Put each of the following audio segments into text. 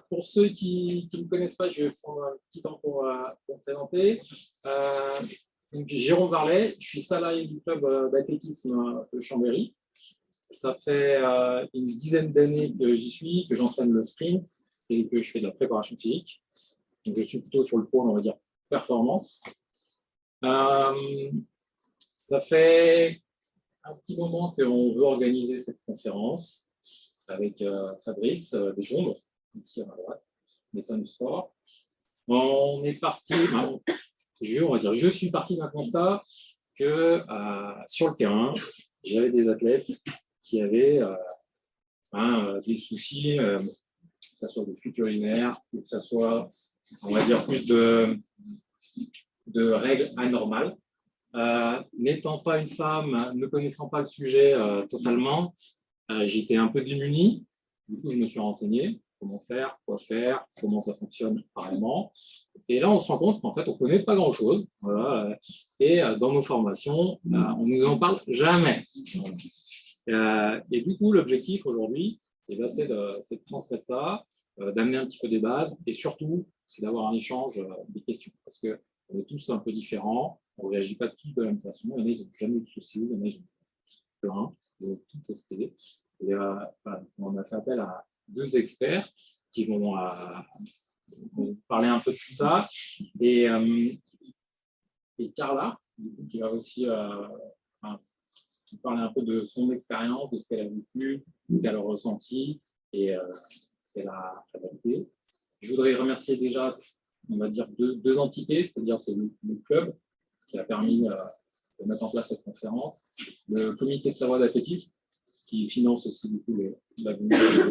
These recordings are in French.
Pour ceux qui ne me connaissent pas, je vais prendre un petit temps pour me présenter. Donc, Jérôme Varlet, je suis salarié du club d'athlétisme de Chambéry. Ça fait une dizaine d'années que j'y suis, que j'entraîne le sprint et que je fais de la préparation physique. Donc, je suis plutôt sur le pôle, on va dire, performance. Ça fait un petit moment qu'on veut organiser cette conférence avec Fabrice Descombes, ici à ma droite, médecin du sport. On est parti, je suis parti d'un constat que sur le terrain, j'avais des athlètes qui avaient des soucis, que ce soit de fuite urinaire, que ce soit, on va dire, plus de règles anormales. N'étant pas une femme, ne connaissant pas le sujet totalement, j'étais un peu démuni. Du coup, je me suis renseigné comment faire, quoi faire, comment ça fonctionne apparemment. Et là, on se rend compte qu'en fait, on ne connaît pas grand-chose. Voilà. Et dans nos formations, on ne nous en parle jamais. Et du coup, l'objectif aujourd'hui, c'est de transmettre ça, d'amener un petit peu des bases, et surtout, c'est d'avoir un échange des questions. Parce qu'on est tous un peu différents, on ne réagit pas tous de la même façon. Il y en a, ils n'ont jamais eu de soucis, il y en a, ils ont plein, ils ont tout testé. Et voilà, on a fait appel à deux experts qui vont parler un peu de tout ça. Et Carla, du coup, qui va aussi parler un peu de son expérience, de ce qu'elle a vécu, ce qu'elle a ressenti et ce qu'elle a adapté. Je voudrais remercier déjà, on va dire, deux entités, c'est-à-dire c'est le club qui a permis de mettre en place cette conférence, le comité de Savoie d'athlétisme, qui finance aussi du coup les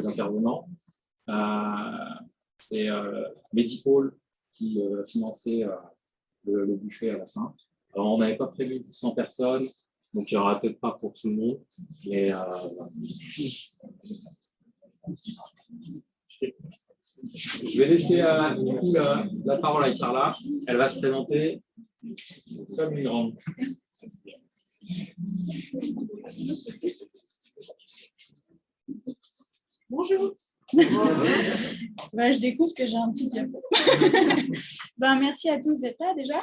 intervenants. C'est Medipol qui finançait le buffet à la fin. Alors, on n'avait pas prévu 100 personnes, donc il n'y aura peut-être pas pour tout le monde. Mais je vais laisser du coup, la parole à Carla. Elle va se présenter comme une grande. Bonjour. Je découvre que j'ai un petit diapo. Merci à tous d'être là déjà.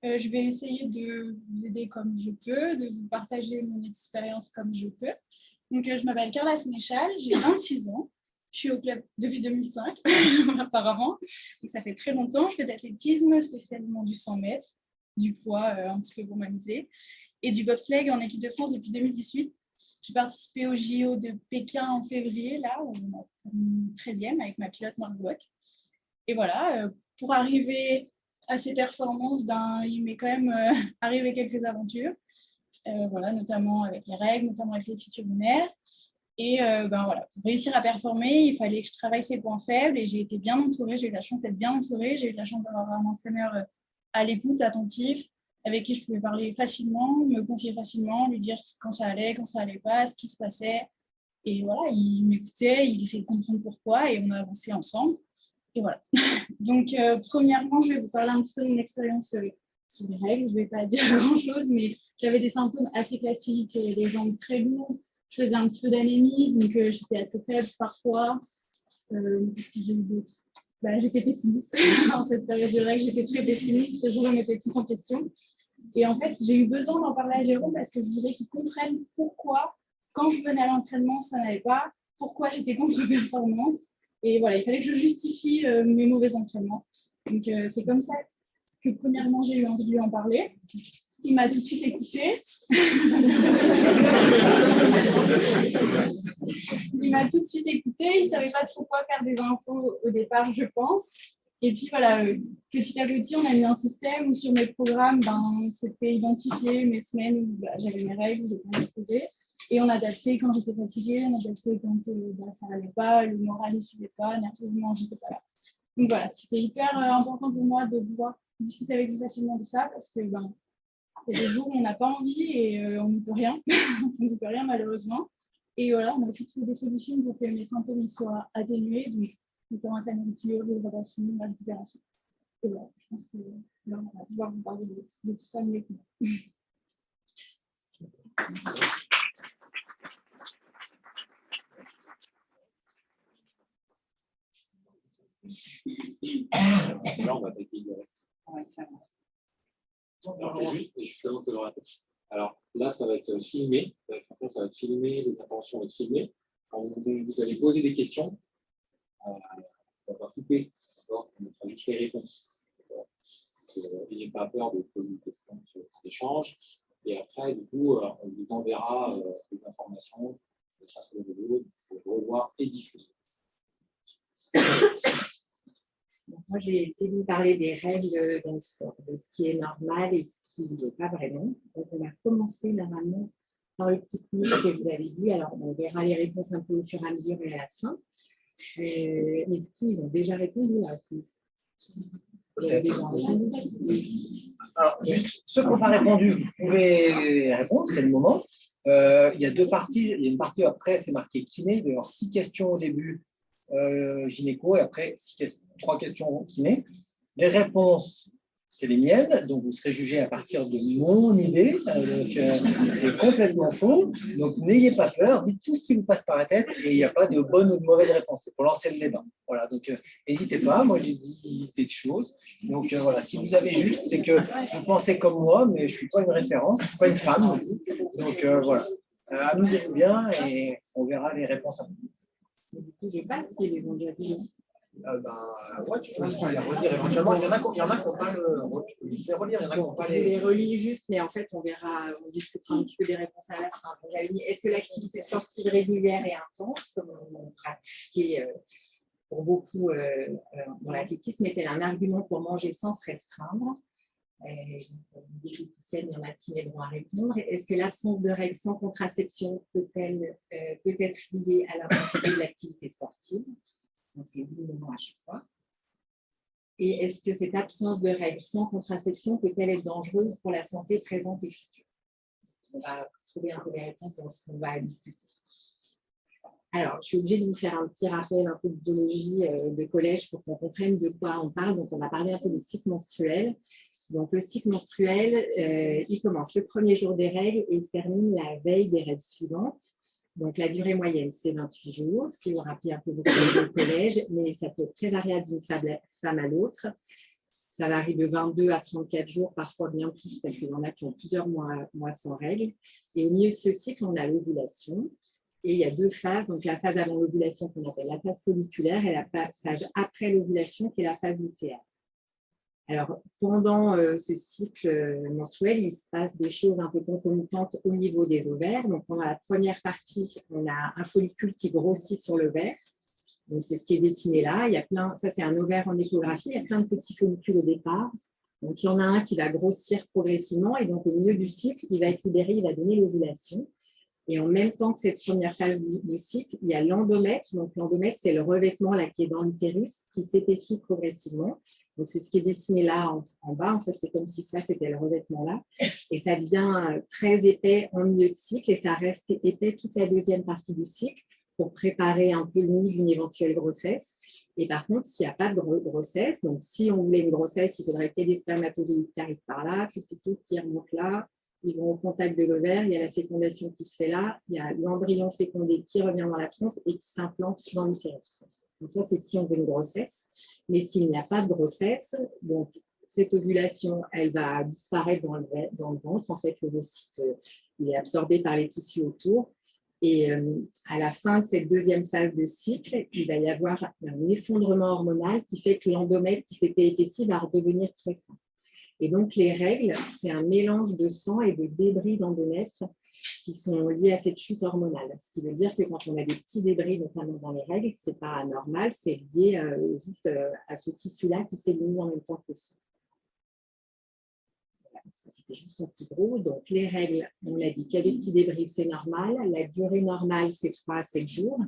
Je vais essayer de vous aider comme je peux, de vous partager mon expérience comme je peux. Donc, je m'appelle Carla Sénéchal, j'ai 26 ans. Je suis au club depuis 2005, apparemment. Donc, ça fait très longtemps. Je fais de l'athlétisme, spécialement du 100 mètres, du poids un petit peu pour m'amuser, et du bobsleigh en équipe de France depuis 2018. J'ai participé au JO de Pékin en février, là, où on a terminé 13e avec ma pilote Marc Bock. Et voilà, pour arriver à ces performances, il m'est quand même arrivé quelques aventures, voilà, notamment avec les règles, notamment avec les fuites urinaires. Et voilà, pour réussir à performer, il fallait que je travaille ses points faibles et j'ai été bien entourée, j'ai eu la chance d'être bien entourée, j'ai eu la chance d'avoir un entraîneur à l'écoute, attentif, avec qui je pouvais parler facilement, me confier facilement, lui dire quand ça allait pas, ce qui se passait. Et voilà, il m'écoutait, il essayait de comprendre pourquoi et on a avancé ensemble. Et voilà. Donc, premièrement, je vais vous parler un petit peu de mon expérience sur les règles. Je ne vais pas dire grand-chose, mais j'avais des symptômes assez classiques, des jambes très lourdes. Je faisais un petit peu d'anémie, donc j'étais assez faible parfois. J'ai eu d'autres. J'étais pessimiste. En cette période de règles, j'étais très pessimiste. Je remettais tout en question. Et en fait, j'ai eu besoin d'en parler à Jérôme parce que je voulais qu'il comprenne pourquoi, quand je venais à l'entraînement, ça n'allait pas, pourquoi j'étais contre-performante. Et voilà, il fallait que je justifie mes mauvais entraînements. Donc, c'est comme ça que, premièrement, j'ai eu envie de lui en parler. Il m'a tout de suite écouté. Il m'a tout de suite écouté. Il ne savait pas trop quoi faire des infos au départ, je pense. Et puis voilà, petit à petit, on a mis un système où sur mes programmes, c'était identifié mes semaines où j'avais mes règles, j'étais indisposée. Et on adaptait quand j'étais fatiguée, on adaptait quand ça n'allait pas, le moral ne suivait pas, nerveusement, je n'étais pas là. Donc voilà, c'était hyper important pour moi de pouvoir discuter avec lui facilement de ça parce que il y a des jours où on n'a pas envie et on ne peut rien, on ne peut rien malheureusement. Et voilà, on a aussi trouvé des solutions pour que mes symptômes soient atténués, donc notamment avec la nourriture, l'hydratation, la récupération. Et voilà, je pense que là, on va pouvoir vous parler de tout ça mieux que moi. Là, on va attaquer direct. Alors, justement, te le rappelle. Alors là, ça va être filmé. Ça va être filmé, les interventions vont être filmées. Vous allez poser des questions. On va couper. On fera juste les réponses. N'ayez pas peur de poser des questions sur cet échange. Et après, du coup, on vous enverra des informations, des traces de vidéo, pour revoir et diffuser. Moi, j'ai essayé de vous parler des règles dans le sport, de ce qui est normal et ce qui n'est pas vraiment. Donc, on va commencer normalement par le petit quiz que vous avez dit. Alors, on verra les réponses un peu au fur et à mesure et à la fin. Mais du coup, ils ont déjà répondu à la quiz. Alors, juste ceux qui n'ont pas répondu, vous pouvez répondre, c'est le moment. Il y a deux parties. Il y a une partie après, c'est marqué kiné. Il doit y avoir 6 questions au début, gynéco, et après 3 questions kiné. Les réponses, c'est les miennes, donc vous serez jugé à partir de mon idée. C'est complètement faux. Donc n'ayez pas peur, dites tout ce qui vous passe par la tête et il n'y a pas de bonne ou de mauvaise réponse. C'est pour lancer le débat. Voilà, donc n'hésitez pas. Moi, j'ai dit des choses. Donc voilà, si vous avez juste, c'est que vous pensez comme moi, mais je ne suis pas une référence, je ne suis pas une femme. Donc voilà, amusez-vous bien et on verra les réponses après. Du coup, je ne sais pas si les ont déjà dit. Ouais, tu peux les relire éventuellement. Il y en a qui n'ont pas le. Je vais relire, il y en a qui n'ont pas Je les relis juste, mais en fait, on verra, on discutera un petit peu des réponses à la fin. Est-ce que l'activité sportive régulière et intense, comme on pratiquait pour beaucoup dans l'athlétisme, est-elle un argument pour manger sans se restreindre? Des diététiciennes, il y en a qui m'aideront à répondre. Est-ce que l'absence de règles sans contraception peut-elle peut être liée à l'intensité de l'activité sportive? Donc, c'est oui ou non à chaque fois. Et est-ce que cette absence de règles sans contraception peut-elle être dangereuse pour la santé présente et future? On va trouver un peu les réponses dans ce qu'on va discuter. Alors, je suis obligée de vous faire un petit rappel un peu de biologie de collège pour qu'on comprenne de quoi on parle. Donc, on va parler un peu du cycle menstruel. Donc, le cycle menstruel, il commence le premier jour des règles et il se termine la veille des règles suivantes. Donc, la durée moyenne, c'est 28 jours, si vous rappelez un peu vos collèges au collège, mais ça peut être très variable d'une femme à l'autre. Ça varie de 22 à 34 jours, parfois bien plus, parce qu'il y en a qui ont plusieurs mois sans règles. Et au milieu de ce cycle, on a l'ovulation. Et il y a 2 phases. Donc, la phase avant l'ovulation, qu'on appelle la phase folliculaire, et la phase après l'ovulation, qui est la phase lutéale. Alors, pendant ce cycle menstruel, il se passe des choses un peu concomitantes au niveau des ovaires. Donc, pendant la première partie, on a un follicule qui grossit sur l'ovaire. Donc, c'est ce qui est dessiné là. Il y a plein, ça, c'est un ovaire en échographie. Il y a plein de petits follicules au départ. Donc, il y en a un qui va grossir progressivement. Et donc, au milieu du cycle, il va être libéré, il va donner l'ovulation. Et en même temps que cette première phase du cycle, il y a l'endomètre. Donc, l'endomètre, c'est le revêtement là, qui est dans l'utérus, qui s'épaissit progressivement. Donc, c'est ce qui est dessiné là en bas. En fait, c'est comme si ça, c'était le revêtement là. Et ça devient très épais en milieu de cycle et ça reste épais toute la deuxième partie du cycle pour préparer un peu le nid d'une éventuelle grossesse. Et par contre, s'il n'y a pas de grossesse, donc si on voulait une grossesse, il faudrait qu'il y ait des spermatozoïdes qui arrivent par là, qui remontent là. Ils vont au contact de l'ovaire, il y a la fécondation qui se fait là, il y a l'embryon fécondé qui revient dans la trompe et qui s'implante dans l'utérus. Donc ça, c'est si on veut une grossesse. Mais s'il n'y a pas de grossesse, donc cette ovulation, elle va disparaître dans le ventre. En fait, l'ovocyte, il est absorbé par les tissus autour. Et à la fin de cette deuxième phase de cycle, il va y avoir un effondrement hormonal qui fait que l'endomètre qui s'était épaissi va redevenir très fin. Et donc, les règles, c'est un mélange de sang et de débris d'endomètre qui sont liés à cette chute hormonale. Ce qui veut dire que quand on a des petits débris, notamment dans les règles, ce n'est pas anormal, c'est lié juste à ce tissu-là qui s'élimine en même temps que le sang. Voilà, ça, c'était juste un plus gros. Donc, les règles, on a dit qu'il y a des petits débris, c'est normal. La durée normale, c'est 3 à 7 jours.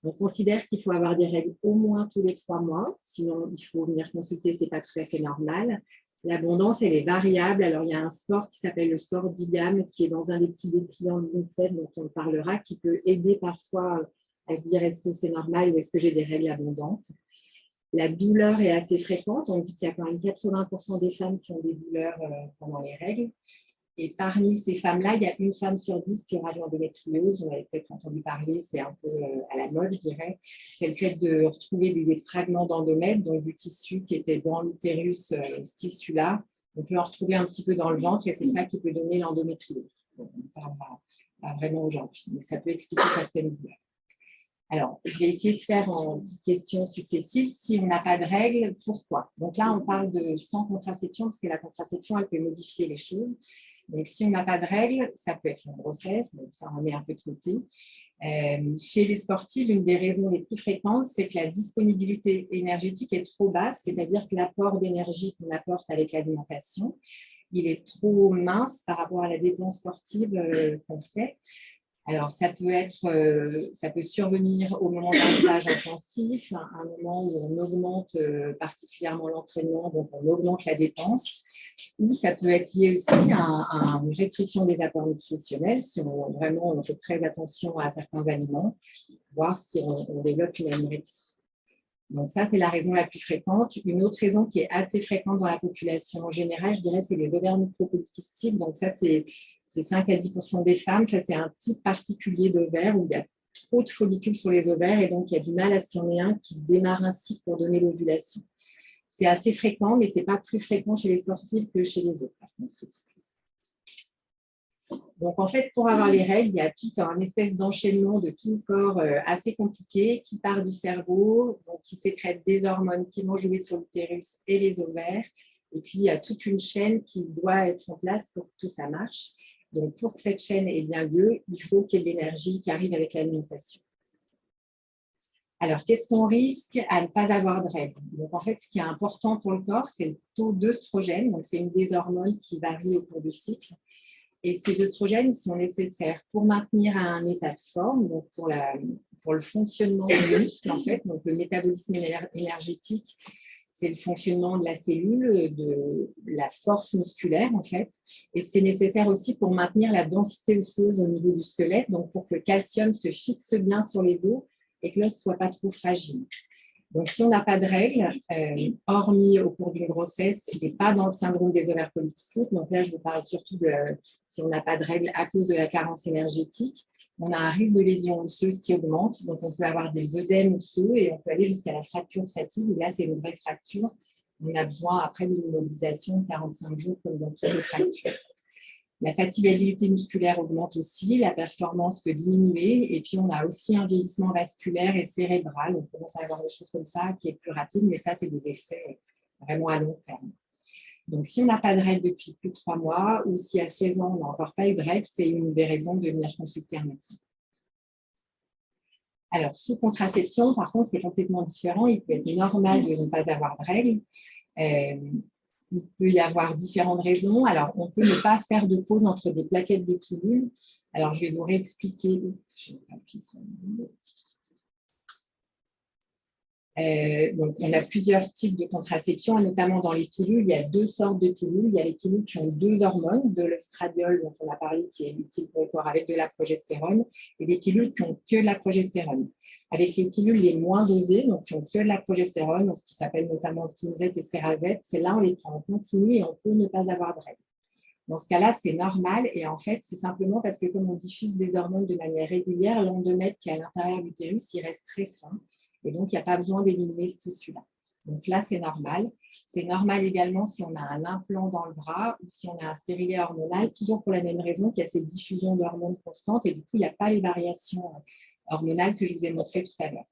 On considère qu'il faut avoir des règles au moins tous les 3 mois. Sinon, il faut venir consulter, ce n'est pas tout à fait normal. L'abondance, elle est variable. Alors, il y a un score qui s'appelle le score d'IGAM, qui est dans un des petits dépliants de l'INSEAD dont on parlera, qui peut aider parfois à se dire est-ce que c'est normal ou est-ce que j'ai des règles abondantes. La douleur est assez fréquente. On dit qu'il y a quand même 80% des femmes qui ont des douleurs pendant les règles. Et parmi ces femmes-là, il y a une femme sur 10 qui aura de l'endométriose. Vous en avez peut-être entendu parler, c'est un peu à la mode, je dirais. C'est le fait de retrouver des fragments d'endomètre, donc du tissu qui était dans l'utérus, ce tissu-là. On peut en retrouver un petit peu dans le ventre et c'est ça qui peut donner l'endométriose. On ne parle pas vraiment aujourd'hui, mais ça peut expliquer certaines douleurs. Alors, je vais essayer de faire en petites questions successives. Si on n'a pas de règles, pourquoi? Donc là, on parle de sans contraception, parce que la contraception, elle peut modifier les choses. Donc, si on n'a pas de règles, ça peut être une grossesse, donc ça en est un peu de côté. Chez les sportifs, une des raisons les plus fréquentes, c'est que la disponibilité énergétique est trop basse, c'est-à-dire que l'apport d'énergie qu'on apporte avec l'alimentation, il est trop mince par rapport à la dépense sportive qu'on fait. Alors, ça peut survenir au moment d'un stage intensif, un moment où on augmente particulièrement l'entraînement, donc on augmente la dépense, ou ça peut être lié aussi à une restriction des apports nutritionnels, si on fait très attention à certains aliments, voir si on développe une anorexie. Donc ça, c'est la raison la plus fréquente. Une autre raison qui est assez fréquente dans la population en général, je dirais, c'est les ovaires micropolykystiques. Donc ça, c'est 5 à 10% des femmes. Ça, c'est un type particulier d'ovaire où il y a trop de follicules sur les ovaires et donc il y a du mal à ce qu'il y en ait un qui démarre un cycle pour donner l'ovulation. C'est assez fréquent, mais ce n'est pas plus fréquent chez les sportifs que chez les autres. Donc, en fait, pour avoir les règles, il y a tout un espèce d'enchaînement de tout le corps assez compliqué qui part du cerveau, donc qui sécrète des hormones qui vont jouer sur l'utérus et les ovaires. Et puis, il y a toute une chaîne qui doit être en place pour que tout ça marche. Donc, pour que cette chaîne ait bien lieu, il faut qu'il y ait de l'énergie qui arrive avec l'alimentation. Alors, qu'est-ce qu'on risque à ne pas avoir de règles? Donc, en fait, ce qui est important pour le corps, c'est le taux d'œstrogène. Donc, c'est une des hormones qui varie au cours du cycle. Et ces œstrogènes sont nécessaires pour maintenir un état de forme, donc pour le fonctionnement du muscle, en fait. Donc, le métabolisme énergétique, c'est le fonctionnement de la cellule, de la force musculaire, en fait. Et c'est nécessaire aussi pour maintenir la densité osseuse au niveau du squelette, donc pour que le calcium se fixe bien sur les os et que l'os ne soit pas trop fragile. Donc, si on n'a pas de règles, hormis au cours d'une grossesse, et pas dans le syndrome des ovaires polykystiques, donc là, je vous parle surtout de si on n'a pas de règles à cause de la carence énergétique, on a un risque de lésion osseuse qui augmente. Donc, on peut avoir des œdèmes osseux et on peut aller jusqu'à la fracture de fatigue. Et là, c'est une vraie fracture. On a besoin, après d'une immobilisation, de 45 jours comme dans toutes les fractures. La fatigabilité musculaire augmente aussi, la performance peut diminuer et puis on a aussi un vieillissement vasculaire et cérébral. On commence à avoir des choses comme ça qui est plus rapide, mais ça, c'est des effets vraiment à long terme. Donc, si on n'a pas de règles depuis plus de 3 mois ou si à 16 ans, on n'a encore pas eu de règles, c'est une des raisons de venir consulter un médecin. Alors, sous contraception, par contre, c'est complètement différent. Il peut être normal de ne pas avoir de règles. Il peut y avoir différentes raisons. Alors, on peut ne pas faire de pause entre des plaquettes de pilules. Alors, je vais vous réexpliquer. Donc, on a plusieurs types de contraception, notamment dans les pilules. Il y a 2 sortes de pilules. Il y a les pilules qui ont 2 hormones, de l'œstradiol, dont on a parlé, qui est utile pour le corps avec de la progestérone, et des pilules qui ont que de la progestérone. Avec les pilules les moins dosées, donc qui ont que de la progestérone, donc qui s'appellent notamment Optimisette et Cerazette, celles-là, on les prend en continu et on peut ne pas avoir de règles. Dans ce cas-là, c'est normal et en fait, c'est simplement parce que comme on diffuse des hormones de manière régulière, l'endomètre qui est à l'intérieur de l'utérus, il reste très fin. Et donc, il n'y a pas besoin d'éliminer ce tissu-là. Donc là, c'est normal. C'est normal également si on a un implant dans le bras ou si on a un stérilet hormonal, toujours pour la même raison qu'il y a cette diffusion d'hormones constante et du coup, il n'y a pas les variations hormonales que je vous ai montrées tout à l'heure.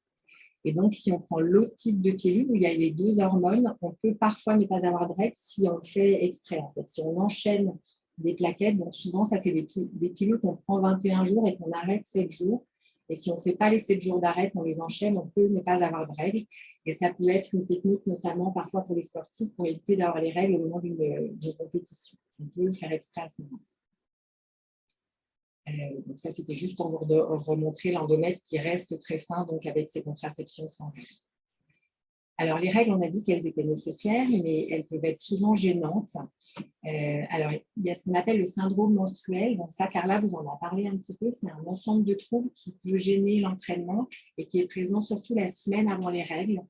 Et donc, si on prend l'autre type de pilule où il y a les 2 hormones, on peut parfois ne pas avoir de règles si on le fait exprès. En fait, si on enchaîne des plaquettes, donc souvent, ça, c'est des pilules qu'on prend 21 jours et qu'on arrête 7 jours. Et si on ne fait pas les 7 jours d'arrêt, on les enchaîne, on peut ne pas avoir de règles. Et ça peut être une technique, notamment parfois pour les sportifs, pour éviter d'avoir les règles au moment d'une compétition. On peut le faire exprès à ce moment. Donc ça, c'était juste pour vous remontrer l'endomètre qui reste très fin, donc avec ces contraceptions sans règles. Alors, les règles, on a dit qu'elles étaient nécessaires, mais elles peuvent être souvent gênantes. Alors, il y a ce qu'on appelle le syndrome menstruel. Donc ça, Carla vous en a parlé un petit peu. C'est un ensemble de troubles qui peut gêner l'entraînement et qui est présent surtout la semaine avant les règles.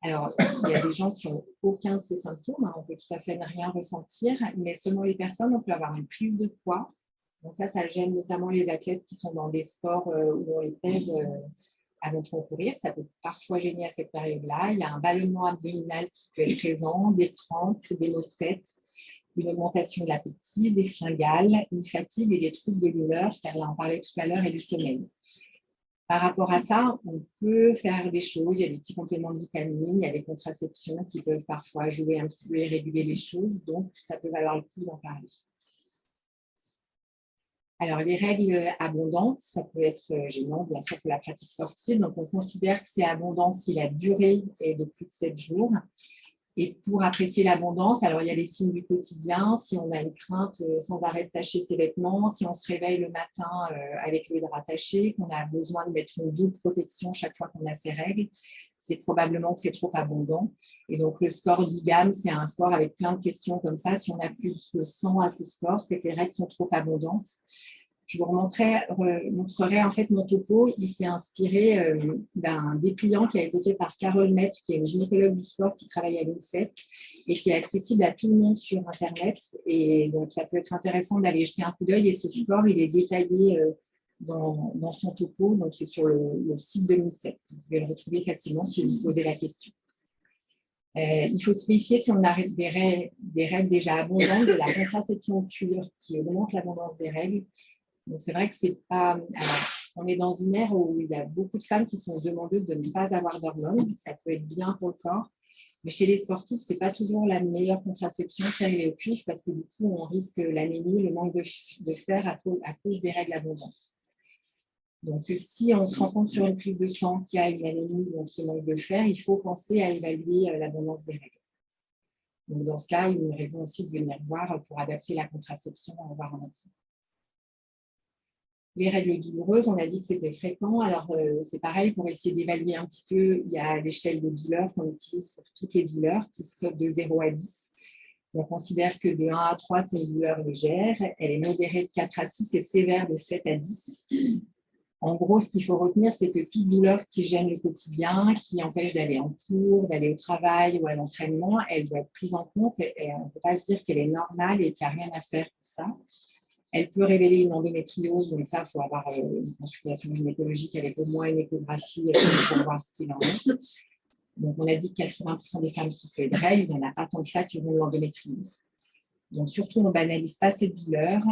Alors, il y a des gens qui n'ont aucun de ces symptômes, hein, on peut tout à fait ne rien ressentir, mais selon les personnes, on peut avoir une prise de poids. Donc ça gêne notamment les athlètes qui sont dans des sports où on les pèse avant de concourir. Ça peut parfois gêner à cette période-là. Il y a un ballonnement abdominal qui peut être présent, des crampes, des maux de tête, une augmentation de l'appétit, des fringales, une fatigue et des troubles de l'humeur, car là on parlait tout à l'heure, et du sommeil. Par rapport à ça, on peut faire des choses. Il y a des petits compléments de vitamines, il y a des contraceptions qui peuvent parfois jouer un petit peu et réguler les choses. Donc, ça peut valoir le coup d'en parler. Alors, les règles abondantes, ça peut être gênant, bien sûr, pour la pratique sportive. Donc, on considère que c'est abondant si la durée est de plus de 7 jours. Et pour apprécier l'abondance, alors il y a les signes du quotidien, si on a une crainte sans arrêt de tacher ses vêtements, si on se réveille le matin avec le drap taché, qu'on a besoin de mettre une double protection chaque fois qu'on a ses règles, c'est probablement que c'est trop abondant. Et donc le score d'IGAM, c'est un score avec plein de questions comme ça. Si on a plus de 100 à ce score, c'est que les règles sont trop abondantes. Je vous montrerai en fait mon topo. Il s'est inspiré d'un dépliant qui a été fait par Carole Maître, qui est une gynécologue du sport qui travaille à l'INSEP et qui est accessible à tout le monde sur Internet. Et donc, ça peut être intéressant d'aller jeter un coup d'œil. Et ce score, il est détaillé dans son topo. Donc, c'est sur le site de l'INSEP. Vous pouvez le retrouver facilement si vous posez la question. Il faut se méfier si on a des règles déjà abondantes de la contraception au cuivre qui augmente l'abondance des règles. Donc, c'est vrai que c'est pas. Alors, on est dans une ère où il y a beaucoup de femmes qui sont demandeuses de ne pas avoir d'hormones. Ça peut être bien pour le corps. Mais chez les sportifs, ce n'est pas toujours la meilleure contraception, stérilet au cuivre, parce que du coup, on risque l'anémie, le manque de fer à cause des règles abondantes. Donc, si on se rend compte sur une prise de sang qu'il y a une anémie ou ce manque de fer, il faut penser à évaluer l'abondance des règles. Donc, dans ce cas, il y a une raison aussi de venir voir pour adapter la contraception à voir un médecin. Les règles douloureuses, on a dit que c'était fréquent. Alors, c'est pareil, pour essayer d'évaluer un petit peu, il y a l'échelle de douleur qu'on utilise pour toutes les douleurs qui se code de 0 à 10. On considère que de 1 à 3, c'est une douleur légère. Elle est modérée de 4 à 6 et sévère de 7 à 10. En gros, ce qu'il faut retenir, c'est que toute douleur qui gêne le quotidien, qui empêche d'aller en cours, d'aller au travail ou à l'entraînement, elle doit être prise en compte et on ne peut pas se dire qu'elle est normale et qu'il n'y a rien à faire pour ça. Elle peut révéler une endométriose, donc ça, il faut avoir une consultation gynécologique avec au moins une échographie pour voir ce qu'il en est. Donc, on a dit que 80% des femmes souffrent de règles, il n'y en a pas tant que ça qui ont l'endométriose. Donc, surtout, on ne banalise pas cette douleur.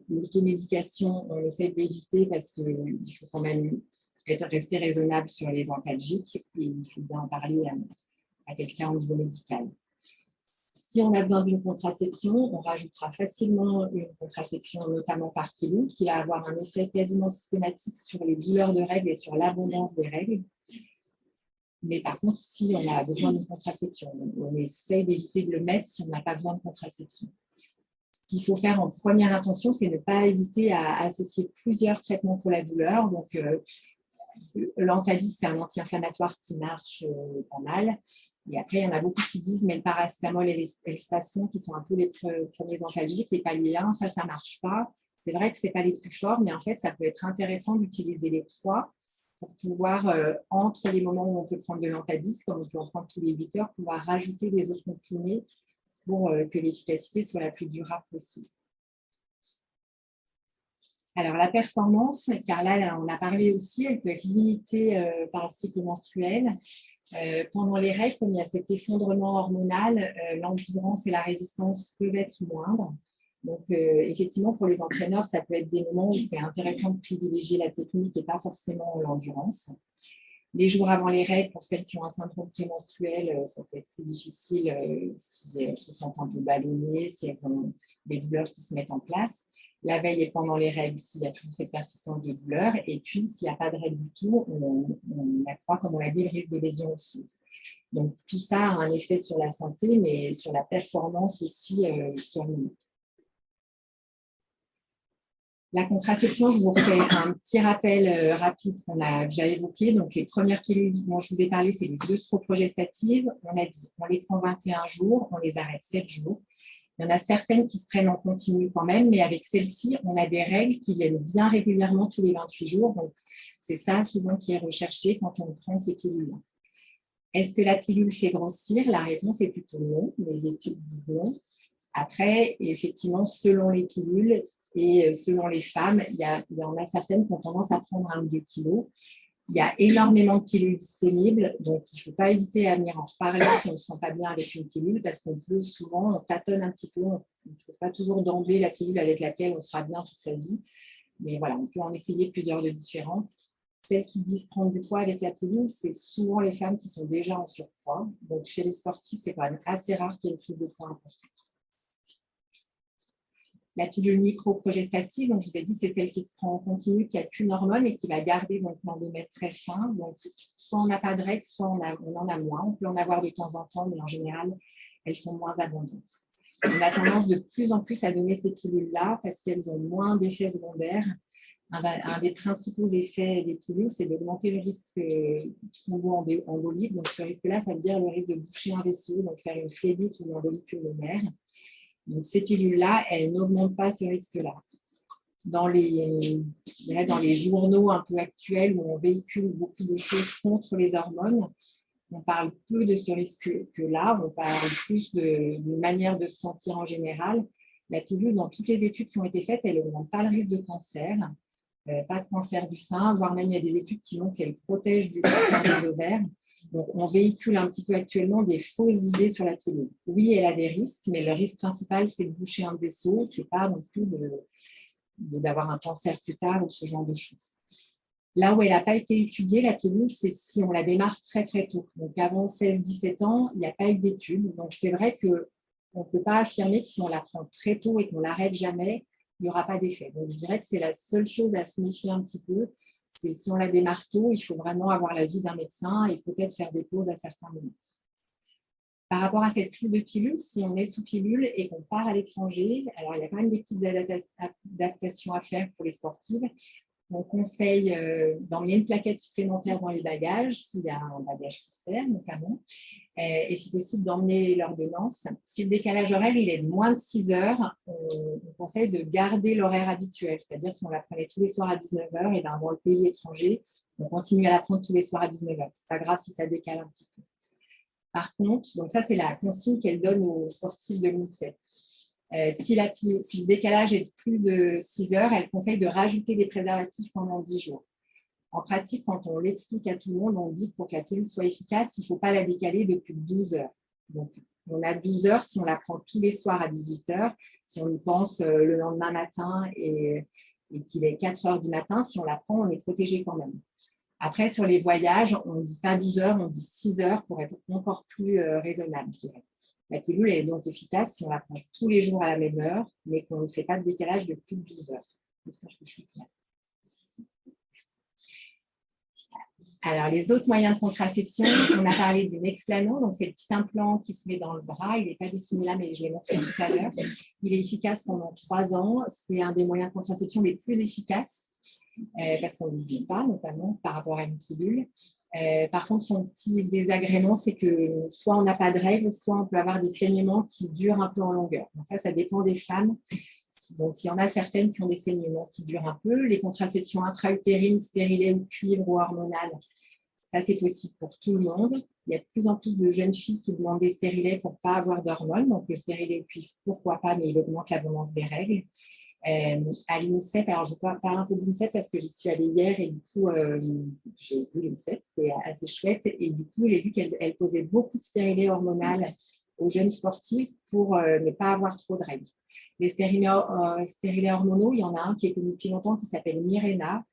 L'automédication, on essaie d'éviter parce qu'il faut quand même rester raisonnable sur les antalgiques et il faut bien en parler à quelqu'un au niveau médical. Si on a besoin d'une contraception, on rajoutera facilement une contraception, notamment par kilo, qui va avoir un effet quasiment systématique sur les douleurs de règles et sur l'abondance des règles. Mais par contre, si on a besoin d'une contraception, on essaie d'éviter de le mettre si on n'a pas besoin de contraception. Ce qu'il faut faire en première intention, c'est ne pas hésiter à associer plusieurs traitements pour la douleur. Donc, l'Antalis, c'est un anti-inflammatoire qui marche pas mal. Et après, il y en a beaucoup qui disent, mais le paracétamol et les stations, qui sont un peu les premiers antalgiques, les paliers 1, ça ne marche pas. C'est vrai que ce n'est pas les plus forts, mais en fait, ça peut être intéressant d'utiliser les 3 pour pouvoir, entre les moments où on peut prendre de l'Antalis, comme on peut en prendre tous les 8 heures, pouvoir rajouter des autres comprimés pour que l'efficacité soit la plus durable possible. Alors, la performance, car là, on a parlé aussi, elle peut être limitée par le cycle menstruel. Pendant les règles, comme il y a cet effondrement hormonal, l'endurance et la résistance peuvent être moindres. Donc, effectivement, pour les entraîneurs, ça peut être des moments où c'est intéressant de privilégier la technique et pas forcément l'endurance. Les jours avant les règles, pour celles qui ont un syndrome prémenstruel, ça peut être plus difficile si elles se sentent un peu ballonnées, si elles ont des douleurs qui se mettent en place. La veille et pendant les règles, s'il y a toujours cette persistance de douleur. Et puis, s'il n'y a pas de règles du tout, on accroît, comme on l'a dit, le risque de lésion osseuse. Donc, tout ça a un effet sur la santé, mais sur la performance aussi sur le moment. La contraception, je vous refais un petit rappel rapide que j'ai évoqué. Donc, les premières pilules dont je vous ai parlé, c'est les œstroprogestatives. On a dit, on les prend 21 jours, on les arrête 7 jours. Il y en a certaines qui se prennent en continu quand même, mais avec celles-ci, on a des règles qui viennent bien régulièrement tous les 28 jours. Donc, c'est ça souvent qui est recherché quand on prend ces pilules. Est-ce que la pilule fait grossir? La réponse est plutôt non. Les études disent non. Après, effectivement, selon les pilules et selon les femmes, il y en a certaines qui ont tendance à prendre 1 ou 2 kilos. Il y a énormément de pilules disponibles, donc il ne faut pas hésiter à venir en reparler si on ne se sent pas bien avec une pilule, parce qu'on peut souvent, on tâtonne un petit peu, on ne trouve pas toujours d'emblée la pilule avec laquelle on sera bien toute sa vie. Mais voilà, on peut en essayer plusieurs de différentes. Celles qui disent prendre du poids avec la pilule, c'est souvent les femmes qui sont déjà en surpoids. Donc chez les sportifs, c'est quand même assez rare qu'il y ait une prise de poids importante. La pilule microprogestative, donc je vous ai dit, c'est celle qui se prend en continu, qui n'a qu'une hormone et qui va garder l'endomètre très fin. Donc, soit on n'a pas de règles, soit on en a moins. On peut en avoir de temps en temps, mais en général, elles sont moins abondantes. On a tendance de plus en plus à donner ces pilules-là parce qu'elles ont moins d'effets secondaires. Un des principaux effets des pilules, c'est d'augmenter le risque thromboembolique. Donc, ce risque-là, ça veut dire le risque de boucher un vaisseau, donc faire une phlébite ou une embolie pulmonaire. Donc, ces pilules-là, elles n'augmentent pas ce risque-là. Dans les journaux un peu actuels où on véhicule beaucoup de choses contre les hormones, on parle peu de ce risque-là, on parle plus de manière de se sentir en général. La pilule, dans toutes les études qui ont été faites, elle n'augmente pas le risque de cancer, pas de cancer du sein, voire même il y a des études qui montrent qu'elle protège du cancer des ovaires. Donc, on véhicule un petit peu actuellement des fausses idées sur la pilule. Oui, elle a des risques, mais le risque principal, c'est de boucher un vaisseau. Ce n'est pas non plus d'avoir un cancer plus tard ou ce genre de choses. Là où elle n'a pas été étudiée, la pilule, c'est si on la démarre très, très tôt. Donc, avant 16-17 ans, il n'y a pas eu d'études. Donc, c'est vrai qu'on ne peut pas affirmer que si on la prend très tôt et qu'on ne l'arrête jamais, il n'y aura pas d'effet. Donc, je dirais que c'est la seule chose à se méfier un petit peu. C'est si on la démarre tôt, il faut vraiment avoir l'avis d'un médecin et peut-être faire des pauses à certains moments. Par rapport à cette prise de pilule, si on est sous pilule et qu'on part à l'étranger, alors il y a quand même des petites adaptations à faire pour les sportives. On conseille d'emmener une plaquette supplémentaire dans les bagages, s'il y a un bagage qui se perd notamment, et si possible d'emmener l'ordonnance. Si le décalage horaire il est de moins de 6 heures, on conseille de garder l'horaire habituel, c'est-à-dire si on la prenait tous les soirs à 19 h, et bien dans le pays étranger, on continue à la prendre tous les soirs à 19 h. Ce n'est pas grave si ça décale un petit peu. Par contre, donc ça c'est la consigne qu'elle donne aux sportifs de l'INSEP. Si le décalage est de plus de 6 heures, elle conseille de rajouter des préservatifs pendant 10 jours. En pratique, quand on l'explique à tout le monde, on dit que pour que la pilule soit efficace, il ne faut pas la décaler de plus de 12 heures. Donc, on a 12 heures si on la prend tous les soirs à 18 heures. Si on y pense le lendemain matin et qu'il est 4 heures du matin, si on la prend, on est protégé quand même. Après, sur les voyages, on ne dit pas 12 heures, on dit 6 heures pour être encore plus raisonnable, je dirais. La pilule est donc efficace si on la prend tous les jours à la même heure, mais qu'on ne fait pas de décalage de plus de 12 heures. J'espère que je suis claire. Alors, les autres moyens de contraception, on a parlé du Nexplanon, donc c'est le petit implant qui se met dans le bras. Il n'est pas dessiné là, mais je l'ai montré tout à l'heure. Il est efficace pendant 3 ans. C'est un des moyens de contraception les plus efficaces parce qu'on ne l'oublie pas, notamment par rapport à une pilule. Par contre, son petit désagrément, c'est que soit on n'a pas de règles, soit on peut avoir des saignements qui durent un peu en longueur. Donc ça dépend des femmes. Donc, il y en a certaines qui ont des saignements qui durent un peu. Les contraceptions intra-utérines, stérilées ou cuivre ou hormonales, ça, c'est possible pour tout le monde. Il y a de plus en plus de jeunes filles qui demandent des stérilés pour ne pas avoir d'hormones. Donc, le stérilet ou cuivre, pourquoi pas, mais il augmente l'abondance des règles. À l'INSEP, alors je parle un peu de l'INSEP parce que j'y suis allée hier et du coup, j'ai vu l'INSEP, c'était assez chouette. Et du coup, j'ai vu qu'elle posait beaucoup de stérilés hormonales aux jeunes sportifs pour ne pas avoir trop de règles. Les stérilés hormonaux, il y en a un qui est connu depuis longtemps qui s'appelle Mirena.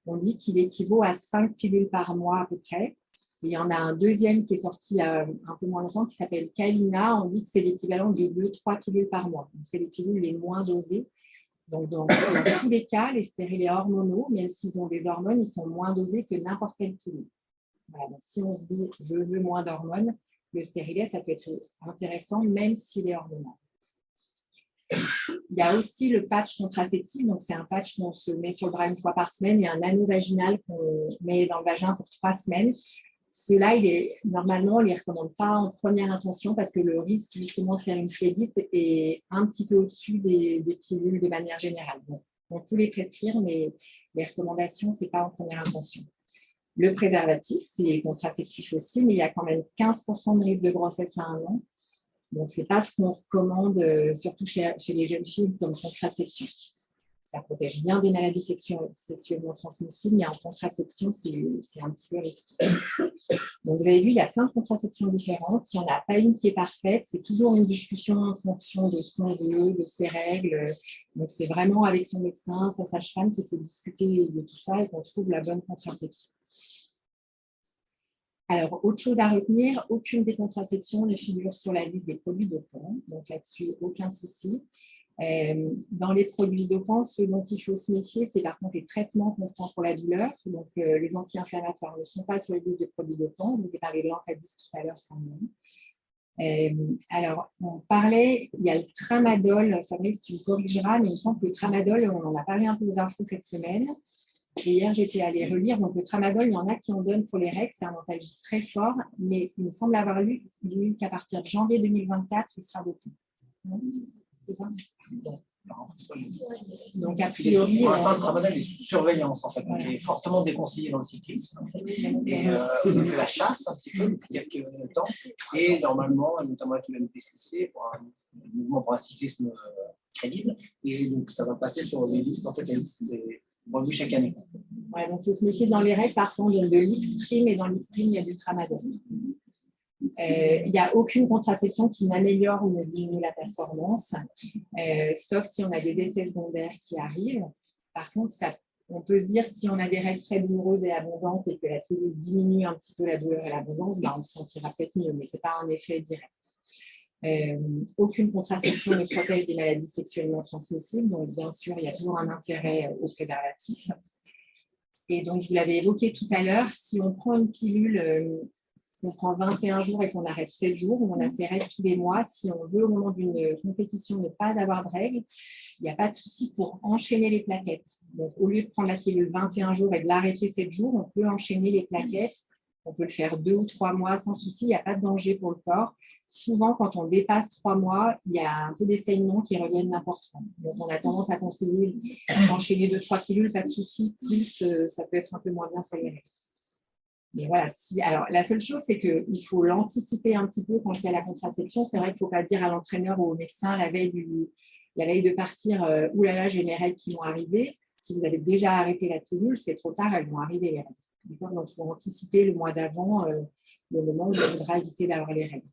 On dit qu'il équivaut à 5 pilules par mois à peu près. Et il y en a un deuxième qui est sorti un peu moins longtemps qui s'appelle Kalina. On dit que c'est l'équivalent de 2-3 pilules par mois. C'est les pilules les moins dosées. Donc, dans tous les cas, les stérilés hormonaux, même s'ils ont des hormones, ils sont moins dosés que n'importe quelle pilule. Voilà, donc si on se dit « je veux moins d'hormones », le stérilet, ça peut être intéressant même s'il est hormonal. Il y a aussi le patch contraceptif, donc c'est un patch qu'on se met sur le bras 1 fois par semaine. Il y a un anneau vaginal qu'on met dans le vagin pour 3 semaines. Ceux-là, normalement, on ne les recommande pas en première intention parce que le risque justement de faire une phlébite est un petit peu au-dessus des pilules de manière générale. Bon, on peut les prescrire, mais les recommandations, ce n'est pas en première intention. Le préservatif, c'est contraceptif aussi, mais il y a quand même 15% de risque de grossesse à 1 an. Donc, ce n'est pas ce qu'on recommande, surtout chez les jeunes filles, comme contraception. Ça protège bien des maladies sexuellement transmissibles, mais en contraception, c'est un petit peu risqué. Donc, vous avez vu, il y a plein de contraceptions différentes. Il n'y en a pas une qui est parfaite. C'est toujours une discussion en fonction de ce qu'on veut, de ses règles. Donc, c'est vraiment avec son médecin, sa sage-femme, qu'il faut discuter de tout ça et qu'on trouve la bonne contraception. Alors, autre chose à retenir, aucune des contraceptions ne figure sur la liste des produits dopants. Donc, là-dessus, aucun souci. Dans les produits dopants, ce dont il faut se méfier, c'est par contre les traitements qu'on prend pour la douleur. Donc, les anti-inflammatoires ne sont pas sur les listes de produits dopants. Je vous ai parlé de l'Antadis tout à l'heure sans nom. Alors, on parlait, il y a le tramadol. Fabrice, tu me corrigeras, mais il me semble que le tramadol, on en a parlé un peu aux infos cette semaine. Et hier, j'étais allée relire. Donc, le tramadol, il y en a qui en donnent pour les règles. C'est un antalgique très fort, mais il me semble avoir lu qu'à partir de janvier 2024, il sera dopé. C'est ça ? Donc, a priori. Pour l'instant, le tramadol est sous surveillance, en fait. Donc, il est fortement déconseillé dans le cyclisme. Et on fait la chasse un petit peu depuis quelques temps. Et normalement, notamment avec le MPCC, pour un mouvement pour un cyclisme crédible. Et donc, ça va passer sur les listes. En fait, les listes, c'est revu chaque année. Ouais, donc, il faut se méfier dans les règles. Parfois, on donne de l'Xtreme et dans l'Xtreme, il y a du tramadol. Il n'y a aucune contraception qui n'améliore ou ne diminue la performance, sauf si on a des effets secondaires qui arrivent. Par contre, on peut se dire si on a des règles très douloureuses et abondantes et que la pilule diminue un petit peu la douleur et l'abondance, on se sentira peut-être mieux, mais ce n'est pas un effet direct. Aucune contraception ne protège des maladies sexuellement transmissibles, donc bien sûr, il y a toujours un intérêt au préservatif. Et donc, je vous l'avais évoqué tout à l'heure, si on prend une pilule, on prend 21 jours et qu'on arrête 7 jours, on a ses règles tous les mois. Si on veut, au moment d'une compétition, ne pas avoir de règles, il n'y a pas de souci pour enchaîner les plaquettes. Donc, au lieu de prendre la pilule 21 jours et de l'arrêter 7 jours, on peut enchaîner les plaquettes. On peut le faire 2 ou 3 mois sans souci, il n'y a pas de danger pour le corps. Souvent, quand on dépasse 3 mois, il y a un peu des saignements qui reviennent n'importe quand. Donc, on a tendance à conseiller d'enchaîner 2-3 pilules, pas de souci. Plus, ça peut être un peu moins bien pour les règles. Mais voilà, alors la seule chose, c'est qu'il faut l'anticiper un petit peu quand il y a la contraception. C'est vrai qu'il ne faut pas dire à l'entraîneur ou au médecin la veille de partir « Ouh là là, j'ai mes règles qui vont arriver ». Si vous avez déjà arrêté la pilule, c'est trop tard, elles vont arriver les règles. Donc, il faut anticiper le mois d'avant, le moment où il faudra éviter d'avoir les règles.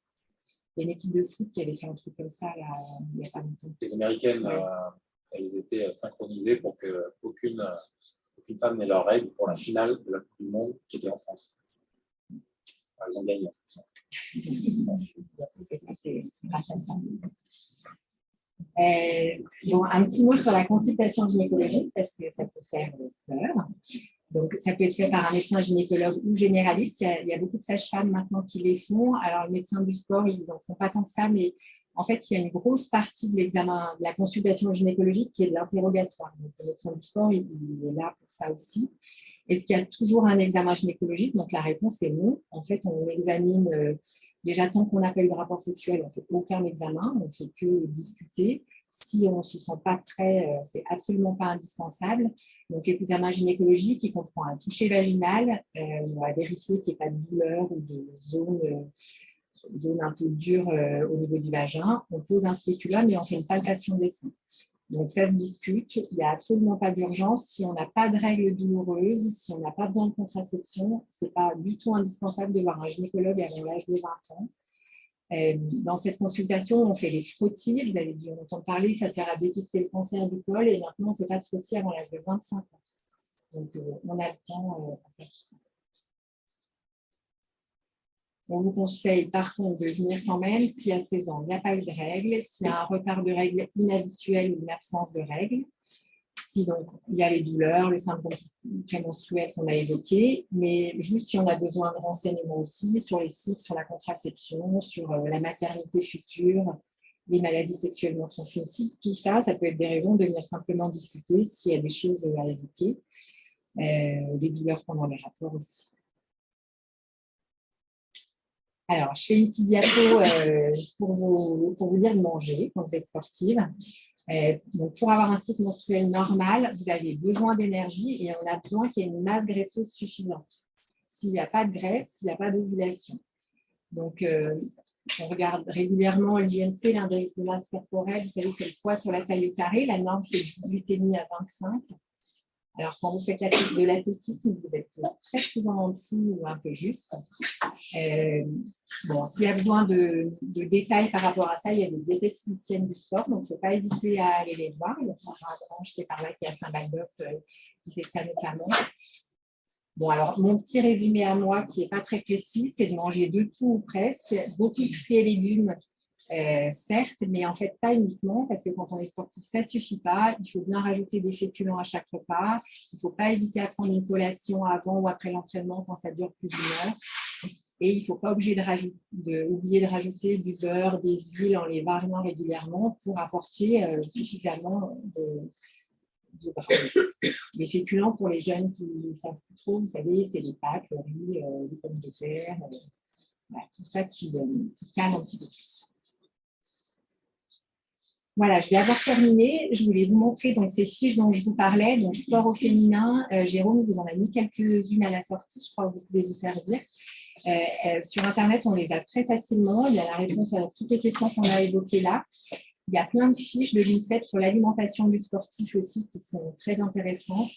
Il y a une équipe de foot qui avait fait un truc comme ça là, il n'y a pas longtemps. Les Américaines, elles étaient synchronisées pour qu'aucune femme n'ait leurs règles pour la finale de la Coupe du Monde qui était en France. Elles ont gagné. C'est grâce à ça. Donc, un petit mot sur la consultation gynécologique, parce que ça peut faire peur. Donc, ça peut être fait par un médecin gynécologue ou généraliste. Il y a beaucoup de sages-femmes maintenant qui les font. Alors, le médecin du sport, ils n'en font pas tant que ça, mais en fait, il y a une grosse partie de l'examen, de la consultation gynécologique qui est de l'interrogatoire. Donc, le médecin du sport, il est là pour ça aussi. Est-ce qu'il y a toujours un examen gynécologique? Donc, la réponse est non. En fait, on examine, déjà tant qu'on n'a pas eu de rapport sexuel, on ne fait aucun examen, on ne fait que discuter. Si on ne se sent pas prêt, ce n'est absolument pas indispensable. Donc, l'examen gynécologique, il comprend un toucher vaginal, on va vérifier qu'il n'y ait pas de douleur ou de zone un peu dure au niveau du vagin. On pose un spéculum et on fait une palpation des seins. Donc, ça se discute. Il n'y a absolument pas d'urgence. Si on n'a pas de règles douloureuses, si on n'a pas besoin de contraception, ce n'est pas du tout indispensable de voir un gynécologue avant l'âge de 20 ans. Dans cette consultation, on fait les frottis. Vous avez dû en entendre parler, ça sert à dépister le cancer du col. Et maintenant, on ne fait pas de frottis avant l'âge de 25 ans. Donc, on a le temps pour faire tout ça. On vous conseille par contre de venir quand même si à 16 ans, il n'y a pas eu de règles, s'il y a un retard de règles inhabituel ou une absence de règles, si donc il y a les douleurs, le syndrome prémenstruel qu'on a évoqué, mais juste si on a besoin de renseignements aussi sur les cycles, sur la contraception, sur la maternité future, les maladies sexuellement transmissibles, tout ça, ça peut être des raisons de venir simplement discuter s'il y a des choses à évoquer, les douleurs pendant les rapports aussi. Alors, je fais une petite diapo pour vous dire de manger quand vous êtes sportive. Donc, pour avoir un cycle menstruel normal, vous avez besoin d'énergie et on a besoin qu'il y ait une masse graisseuse suffisante. s'il n'y a pas de graisse, s'il n'y a pas d'ovulation. Donc, on regarde régulièrement l'IMC, l'index de masse corporelle. Vous savez, c'est le poids sur la taille au carré. La norme, c'est 18,5 à 25. Alors, quand vous faites de l'athlétisme, vous êtes très souvent en dessous ou un peu juste. Bon, s'il y a besoin de détails par rapport à ça, il y a des diététiciennes du sport, donc il ne faut pas hésiter à aller les voir. Il y a Sarah Branche qui est par là, qui est à Saint-Balbeuf, qui fait ça notamment. Bon, alors, mon petit résumé à moi, qui n'est pas très précis, c'est de manger de tout ou presque, beaucoup de fruits et légumes, certes, mais en fait pas uniquement, parce que quand on est sportif, ça ne suffit pas. Il faut bien rajouter des féculents à chaque repas. Il ne faut pas hésiter à prendre une collation avant ou après l'entraînement quand ça dure plus d'une heure. Et il ne faut pas oublier de rajouter du beurre, des huiles en les variant régulièrement pour apporter suffisamment des féculents pour les jeunes qui ne savent plus trop. Vous savez, c'est les pâtes, le riz, les pommes de terre, voilà, tout ça qui calme un petit peu plus. Voilà, je vais avoir terminé. Je voulais vous montrer donc, ces fiches dont je vous parlais. Donc, sport au féminin. Jérôme vous en a mis quelques-unes à la sortie. Je crois que vous pouvez vous servir. Sur Internet, on les a très facilement. Il y a la réponse à toutes les questions qu'on a évoquées là. Il y a plein de fiches de l'INSEP sur l'alimentation du sportif aussi qui sont très intéressantes.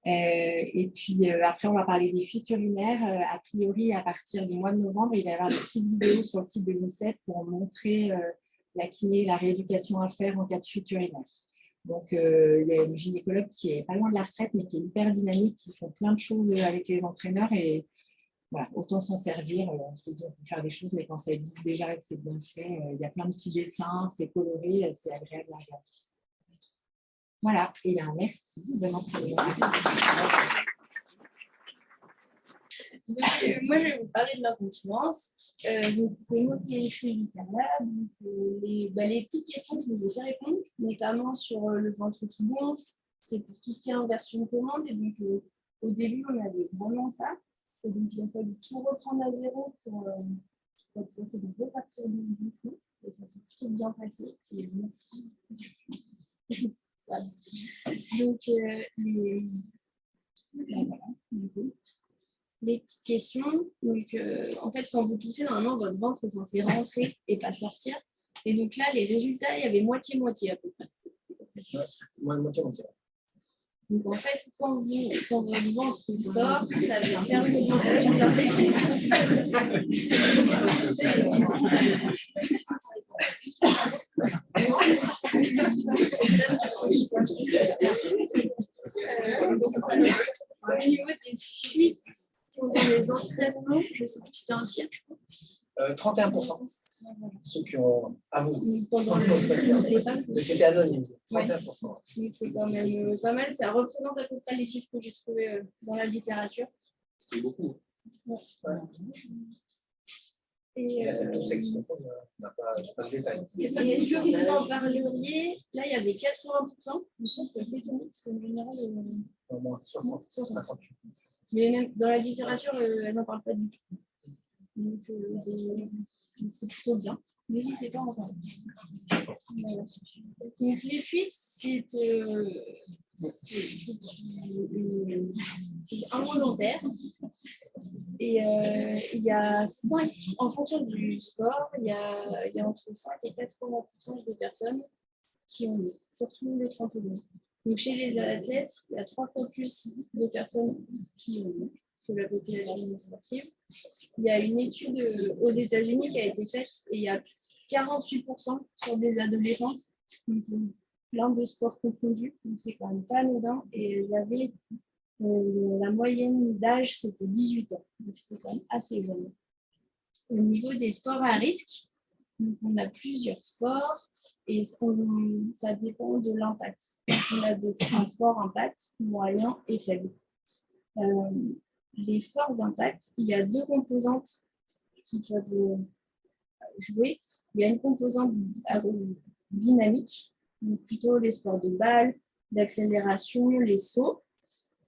Et puis après, on va parler des fuites urinaires. A priori, à partir du mois de novembre, il va y avoir des petites vidéos sur le site de l'INSEP pour montrer la kiné, la rééducation à faire en cas de fuite urinaire. Donc, il y a une gynécologue qui est pas loin de la retraite, mais qui est hyper dynamique, qui font plein de choses avec les entraîneurs et voilà, autant s'en servir. On se dit on peut faire des choses, mais quand ça existe déjà et que c'est bien fait, il y a plein de petits dessins, c'est coloré, c'est agréable à regarder. Voilà, et bien merci de m'entraîner. Moi, je vais vous parler de l'incontinence. Donc, c'est moi qui ai écrit du Canada. Les petites questions que je vous ai fait répondre, notamment sur le ventre qui gonfle, c'est pour tout ce qui est inversion de commande. Et donc, au début, on avait vraiment ça. Et donc, il a fallu tout reprendre à zéro pour essayer de repartir du fond. Et ça s'est plutôt bien passé. Et merci. Voilà. Donc, voilà, du coup. Les petites questions. Donc, en fait, quand vous toussez, normalement, votre ventre est censé rentrer et pas sortir. Et donc là, les résultats, il y avait moitié-moitié à peu près. Moitié-moitié. Donc, en fait, quand votre ventre sort, ça va faire une augmentation de l'appétit. Au niveau des fuites, pendant les entraînements, je sais plus, c'était un tiers, je crois. 31%. Ceux qui ont avoué. Pendant les femmes. C'était anonyme. 31%. Donc c'est quand même pas mal. Ça représente à peu près les chiffres que j'ai trouvés dans la littérature. C'est beaucoup. Ouais. Ouais. Et tout sexe, on n'a pas le détail. est-ce que vous en parleriez? Là, il y avait 80%. Je pense que c'est étonnant parce qu'en général. Au moins 60. 58. Mais même dans la littérature, elles n'en parlent pas du tout. Donc, c'est plutôt bien. N'hésitez pas à en parler. Voilà. Donc, les fuites, c'est involontaire. Et il y a 5, en fonction du sport, il y a entre 5 et 80% des personnes qui ont eu, surtout le trampoline. Donc, chez les athlètes, il y a 3 fois plus de personnes qui ont eu que la population sportive. Il y a une étude aux États-Unis qui a été faite et il y a 48% sur des adolescentes, donc plein de sports confondus, donc c'est quand même pas anodin. Et elles avaient la moyenne d'âge, c'était 18 ans, donc c'était quand même assez jeune. Au niveau des sports à risque, donc on a plusieurs sports et ça dépend de l'impact. On a un fort impact, moyen et faible. Les forts impacts, il y a 2 composantes qui peuvent jouer. Il y a une composante dynamique, donc plutôt les sports de balle, d'accélération, les sauts,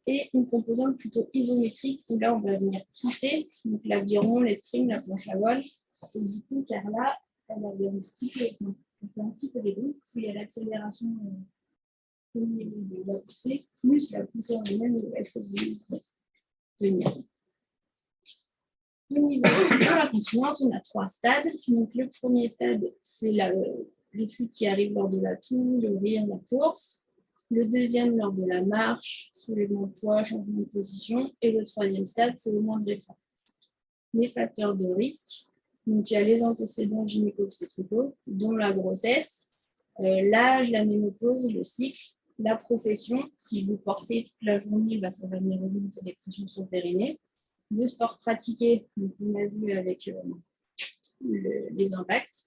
et une composante plutôt isométrique où là on va venir pousser, donc l'aviron, l'escrime, la planche à voile. Et du coup, Carla, elle avait un petit peu les deux, parce qu'il y a l'accélération au niveau de la poussée, plus la poussée en elle-même, elle faut tenir. Au niveau de la continence, on a 3 stades. Donc, le premier stade, c'est les flûtes qui arrivent lors de la toux, le rire, la course. Le deuxième, lors de la marche, soulèvement de poids, changement de position. Et le troisième stade, c'est au moindre effort. Les facteurs de risque. Donc, il y a les antécédents gynéco-obstétricaux, dont la grossesse, l'âge, la ménopause, le cycle, la profession. Si vous portez toute la journée, ça va venir augmenter les pressions sur le périnée. Le sport pratiqué, donc on a vu avec les impacts.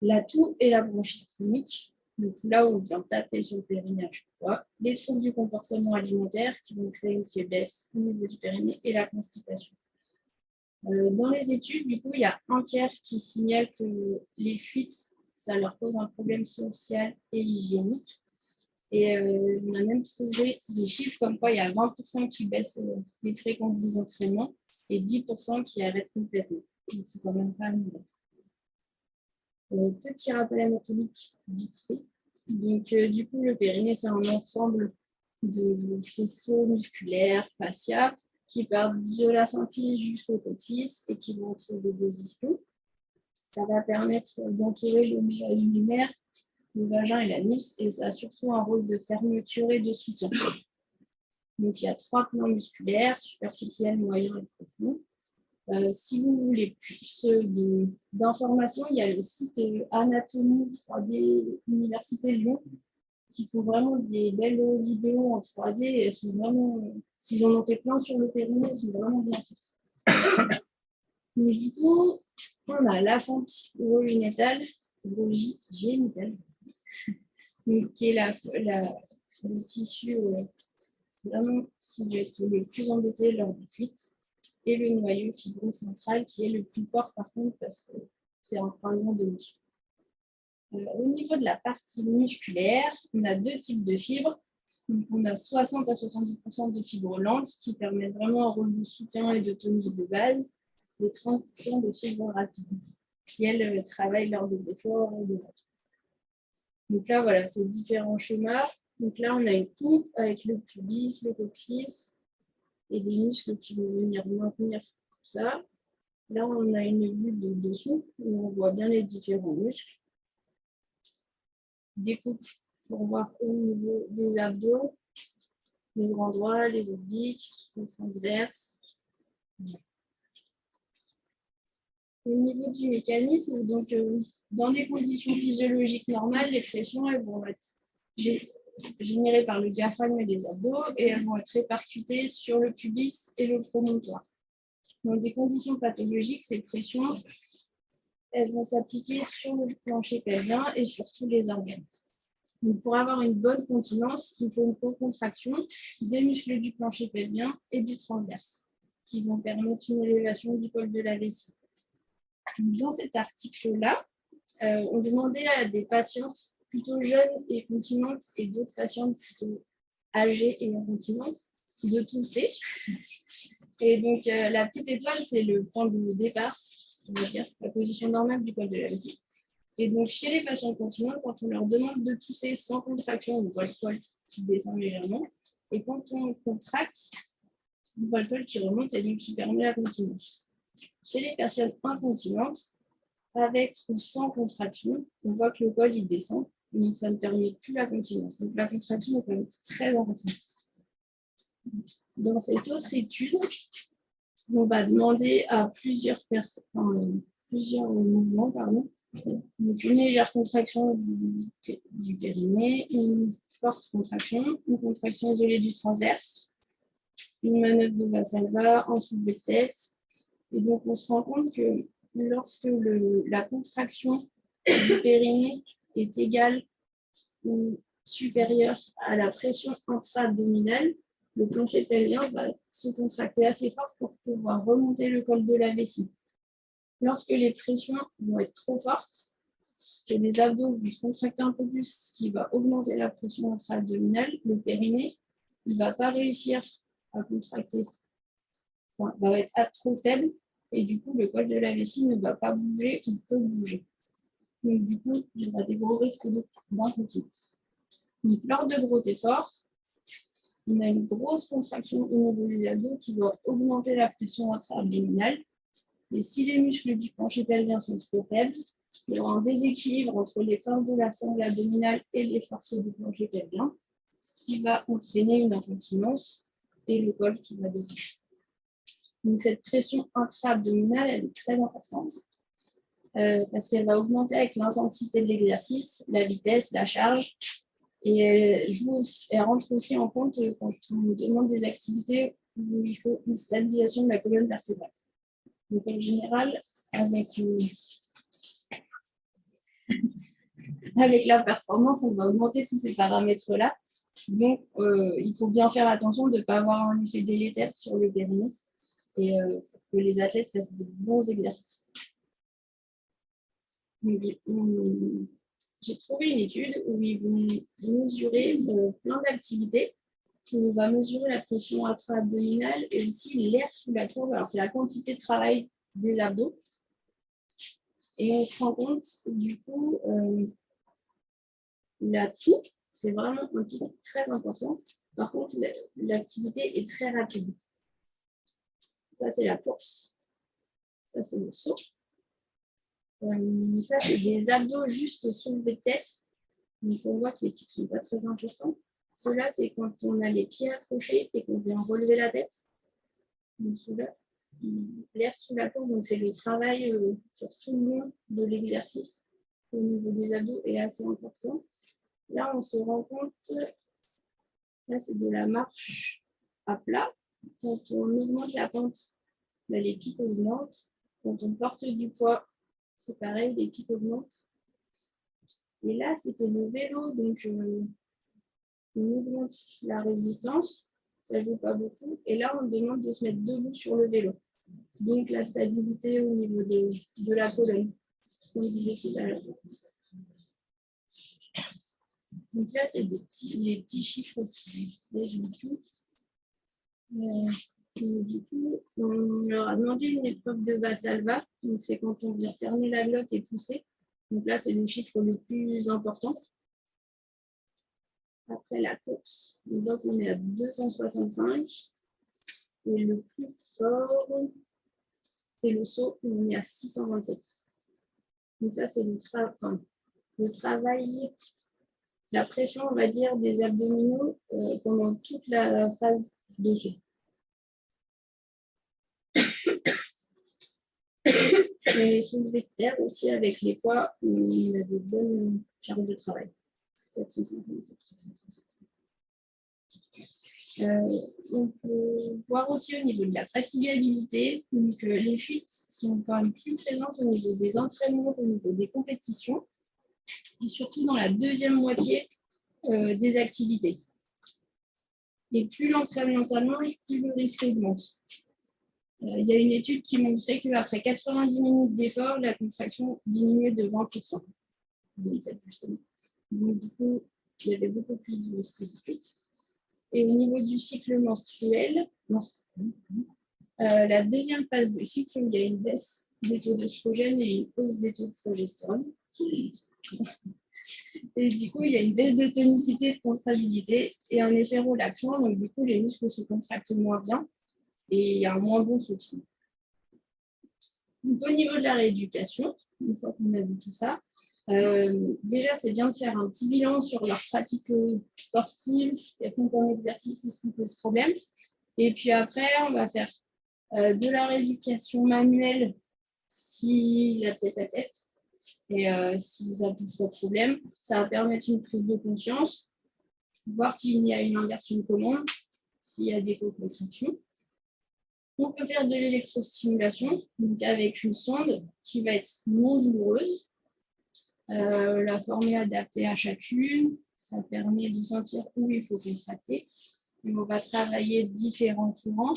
La toux et la bronchite chronique, donc là où on vient taper sur le périnée à chaque fois. Les troubles du comportement alimentaire qui vont créer une faiblesse au niveau du périnée et la constipation. Dans les études, du coup, il y a un tiers qui signale que les fuites, ça leur pose un problème social et hygiénique. Et on a même trouvé des chiffres comme quoi il y a 20% qui baissent les fréquences des entraînements et 10% qui arrêtent complètement. Donc, c'est quand même pas mal. Petit rappel anatomique vite fait. Donc, du coup, le périnée, c'est un ensemble de faisceaux musculaires, fascia, qui partent de la symphyse jusqu'au coccyx et qui vont entre les 2 ischions. Ça va permettre d'entourer le méandre lunaire, le vagin et l'anus, et ça a surtout un rôle de fermeture et de soutien. Donc, il y a 3 plans musculaires, superficiels, moyens et profonds. Si vous voulez plus d'informations, il y a le site Anatomie 3D Université Lyon, qui font vraiment des belles vidéos en 3D. Et elles sont vraiment, ils en ont fait plein sur le périnée, elles sont vraiment bien faites. Donc, du coup, on a la fente urogénitale, qui est le tissu vraiment qui va être le plus embêté lors des fuites, et le noyau fibro-central qui est le plus fort par contre parce que c'est un croisement de muscles. Au niveau de la partie musculaire, on a 2 types de fibres. Donc, on a 60 à 70% de fibres lentes qui permettent vraiment un rôle de soutien et de tonus de base, et 30% de fibres rapides qui, elles, travaillent lors des efforts et des autres. Donc là, voilà, c'est différents schémas. Donc là, on a une coupe avec le pubis, le coccyx et des muscles qui vont venir maintenir tout ça. Là, on a une vue de dessous où on voit bien les différents muscles. Découpe pour voir au niveau des abdos, les grands droits, les obliques, les transverses. Au niveau du mécanisme, donc dans des conditions physiologiques normales, les pressions elles vont être générées par le diaphragme et les abdos et elles vont être répercutées sur le pubis et le promontoire. Dans des conditions pathologiques, ces pressions elles vont s'appliquer sur le plancher pelvien et sur tous les organes. Donc, pour avoir une bonne continence, il faut une co-contraction des muscles du plancher pelvien et du transverse, qui vont permettre une élévation du col de la vessie. Dans cet article-là, on demandait à des patientes plutôt jeunes et continentes et d'autres patientes plutôt âgées et incontinentes de tousser. Et donc, la petite étoile, c'est le point de départ, on va dire, la position normale du col de la vessie. Et donc, chez les patients continents, quand on leur demande de tousser sans contraction, on voit le col qui descend légèrement. Et quand on contracte, on voit le col qui remonte et donc qui permet la continence. Chez les personnes incontinentes, avec ou sans contraction, on voit que le col il descend. Donc, ça ne permet plus la continence. Donc, la contraction est quand même très importante. Dans cette autre étude, on va demander à plusieurs mouvements, donc une légère contraction du périnée, une forte contraction, une contraction isolée du transverse, une manœuvre de Valsalva, un soulevé de tête. Et donc, on se rend compte que lorsque la contraction du périnée est égale ou supérieure à la pression intra-abdominale, le plancher pelvien va se contracter assez fort pour pouvoir remonter le col de la vessie. Lorsque les pressions vont être trop fortes, que les abdos vont se contracter un peu plus, ce qui va augmenter la pression intra-abdominale, le périnée ne va pas réussir à contracter, va être trop faible, et du coup, le col de la vessie ne va pas bouger ou peut bouger. Donc, du coup, il y aura des gros risques d'incontinence. Donc, lors de gros efforts, on a une grosse contraction au niveau des abdos qui va augmenter la pression intra-abdominale. Et si les muscles du plancher pelvien sont trop faibles, il y aura un déséquilibre entre les forces de la sangle abdominale et les forces du plancher pelvien, ce qui va entraîner une incontinence et le col qui va descendre. Donc cette pression intra-abdominale, elle est très importante parce qu'elle va augmenter avec l'intensité de l'exercice, la vitesse, la charge. Et elle rentre aussi en compte quand on demande des activités où il faut une stabilisation de la colonne vertébrale. Donc en général, avec la performance, on va augmenter tous ces paramètres-là. Donc il faut bien faire attention de ne pas avoir un effet délétère sur le périnée et que les athlètes fassent de bons exercices. Donc, j'ai trouvé une étude où ils vont mesurer plein d'activités. On va mesurer la pression intra-abdominale et aussi l'air sous la courbe. Alors, c'est la quantité de travail des abdos. Et on se rend compte, du coup, la toux, c'est vraiment un pic très important. Par contre, l'activité est très rapide. Ça, c'est la course. Ça, c'est le saut. Ça, c'est des abdos juste soulevés de tête. Donc, on voit que les pics ne sont pas très importants. Cela, c'est quand on a les pieds accrochés et qu'on vient relever la tête. Donc, cela, l'air sous la courbe, donc c'est le travail sur tout le long de l'exercice au niveau des abdos est assez important. Là, on se rend compte, là, c'est de la marche à plat. Quand on augmente la pente, là, les pics augmentent. Quand on porte du poids, c'est pareil, les pics augmentent. Et là, c'était le vélo, donc on augmente la résistance, ça ne joue pas beaucoup. Et là, on demande de se mettre debout sur le vélo. Donc, la stabilité au niveau de la colonne, comme je disais tout à l'heure. Donc là, c'est les petits chiffres qui résument tout. Du coup, on leur a demandé une épreuve de Valsalva. Donc, c'est quand on vient fermer la glotte et pousser. Donc là, c'est le chiffre le plus important. Après la course, on voit qu'on est à 265. Et le plus fort, c'est le saut, où on est à 627. Donc ça, c'est le travail, la pression, on va dire, des abdominaux pendant toute la phase de saut. Et les soulevés de terre aussi avec les poids, on a des bonnes charges de travail. 450. On peut voir aussi au niveau de la fatigabilité, donc les fuites sont quand même plus présentes au niveau des entraînements, au niveau des compétitions, et surtout dans la deuxième moitié des activités. Et plus l'entraînement s'allonge, plus le risque augmente. Il y a une étude qui montrait qu'après 90 minutes d'effort, la contraction diminuait de 20%. Donc, du coup, il y avait beaucoup plus de risque de fuite. Et au niveau du cycle menstruel, la deuxième phase du cycle, il y a une baisse des taux d'œstrogène et une hausse des taux de progestérone. Et du coup, il y a une baisse de tonicité et de contractilité et un effet relaxant. Donc, du coup, les muscles se contractent moins bien et il y a un moins bon soutien. Donc, au niveau de la rééducation, une fois qu'on a vu tout ça, déjà, c'est bien de faire un petit bilan sur leur pratique sportive, si elles font comme exercice, ce qui pose problème. Et puis après, on va faire de la rééducation manuelle si la tête à tête. Et si ça ne pose pas de problème, ça va permettre une prise de conscience, voir s'il y a une inversion de commande, s'il y a des co-contractions. On peut faire de l'électrostimulation, donc avec une sonde qui va être non douloureuse. La forme est adaptée à chacune. Ça permet de sentir où il faut contracter. Et on va travailler différents courants.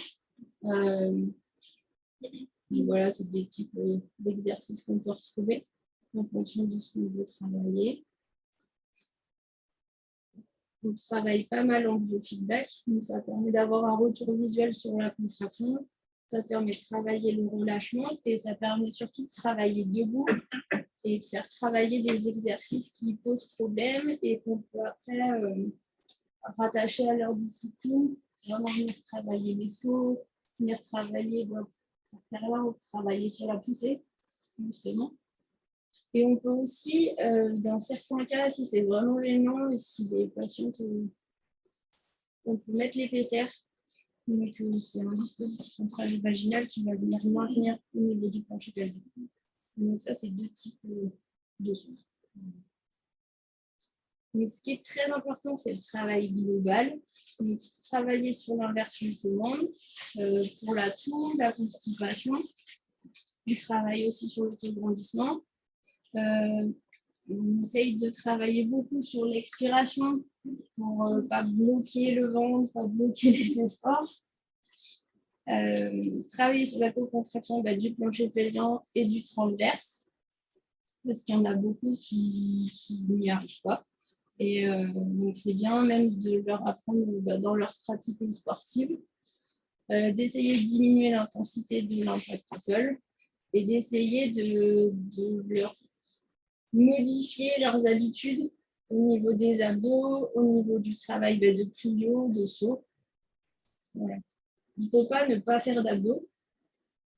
Voilà, c'est des types d'exercices qu'on peut retrouver en fonction de ce qu'on veut travailler. On travaille pas mal en biofeedback, donc ça permet d'avoir un retour visuel sur la contraction. Ça permet de travailler le relâchement et ça permet surtout de travailler debout et de faire travailler les exercices qui posent problème et qu'on peut après rattachés à leur discipline, vraiment venir travailler les sauts, venir travailler travailler sur la poussée, justement. Et on peut aussi, dans certains cas, si c'est vraiment gênant et si les patientes, on peut mettre l'épaisseur. Donc, c'est un dispositif intra-vaginal qui va venir maintenir au niveau du plancher pelvien. Donc, ça, c'est 2 types de soins. Donc, ce qui est très important, c'est le travail global. Donc, travailler sur l'inversion de commande pour la toux, la constipation. On travaille aussi sur l'autograndissement. On essaye de travailler beaucoup sur l'expiration pour ne pas bloquer le ventre, pas bloquer les efforts. Travailler sur la co-contraction du plancher pelvien et du transverse, parce qu'il y en a beaucoup qui n'y arrivent pas. Et donc, c'est bien même de leur apprendre dans leur pratique sportive, d'essayer de diminuer l'intensité de l'impact au sol et d'essayer de leur modifier leurs habitudes au niveau des abdos, au niveau du travail de plio, de saut. Voilà. Il ne faut pas ne pas faire d'abdos,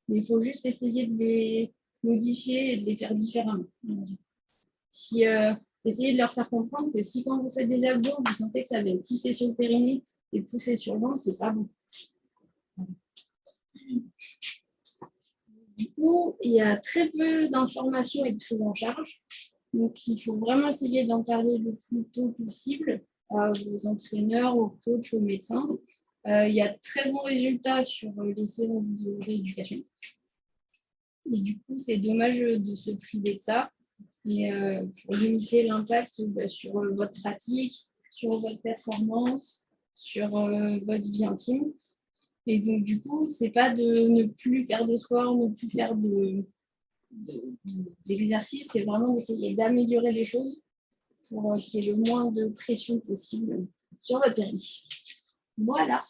mais il faut juste essayer de les modifier et de les faire différemment. Essayez de leur faire comprendre que si quand vous faites des abdos, vous sentez que ça vient pousser sur le périnée et pousser sur le ventre, c'est pas bon. Du coup, il y a très peu d'informations et de prise en charge. Donc, il faut vraiment essayer d'en parler le plus tôt possible aux entraîneurs, aux coachs, aux médecins. Il y a de très bons résultats sur les séances de rééducation. Et du coup, c'est dommage de se priver de ça. Et pour limiter l'impact sur votre pratique, sur votre performance, sur votre vie intime. Et donc, du coup, c'est pas de ne plus faire de sport, ne plus faire d'exercice, c'est vraiment d'essayer d'améliorer les choses pour qu'il y ait le moins de pression possible sur votre périnée. Voilà.